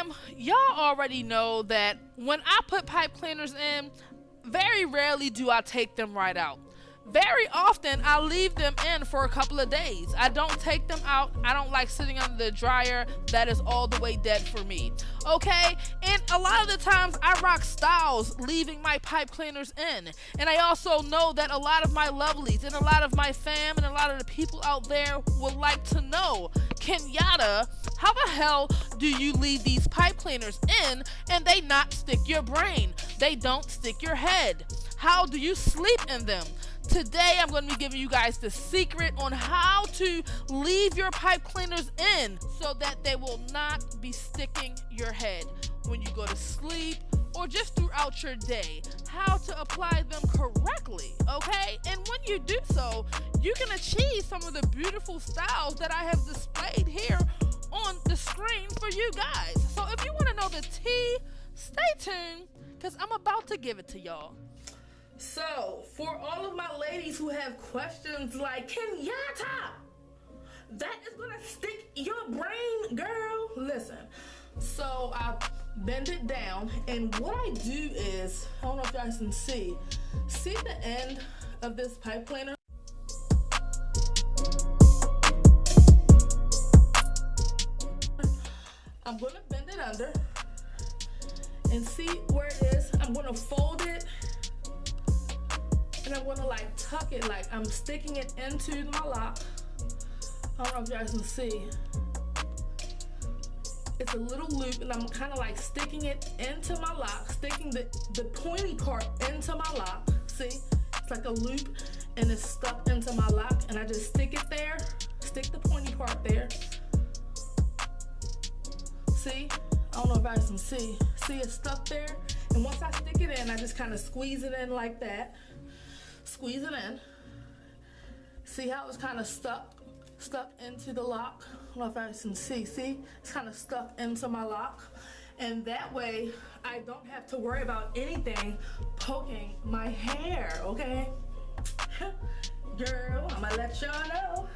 fam, y'all already know that when I put pipe cleaners in, very rarely do I take them right out. Very often I leave them in for a couple of days. I don't take them out. I don't like sitting under the dryer. That is all the way dead for me. Okay? And a lot of the times I rock styles leaving my pipe cleaners in. And I also know that a lot of my lovelies and a lot of my fam and a lot of the people out there would like to know, Kenyatta, how the hell do you leave these pipe cleaners in and they not stick your brain? They don't stick your head. How do you sleep in them? Today I'm going to be giving you guys the secret on how to leave your pipe cleaners in so that they will not be sticking your head when you go to sleep or just throughout your day. How to apply them correctly, okay? And when you do so, you can achieve some of the beautiful styles that I have displayed here on the screen for you guys. So if you want to know the tea, stay tuned because I'm about to give it to y'all. So, for all of my ladies who have questions like, Kenyatta, that is gonna stick your brain, girl. Listen, so I bend it down, and what I do is, I don't know if you guys can see the end of this pipe cleaner? I'm gonna bend it under and see where it is. I'm gonna fold it. And I'm gonna like tuck it, like I'm sticking it into my lock. I don't know if you guys can see. It's a little loop and I'm kind of like sticking it into my lock, sticking the pointy part into my lock. See, it's like a loop and it's stuck into my lock and I just stick it there, stick the pointy part there. See, I don't know if you guys can see. See, it's stuck there. And once I stick it in, I just kind of squeeze it in like that. Squeeze it in. See how it's kind of stuck into the lock? I don't know if I can see. See, it's kind of stuck into my lock. And that way, I don't have to worry about anything poking my hair, okay? Girl, I'm gonna let y'all know.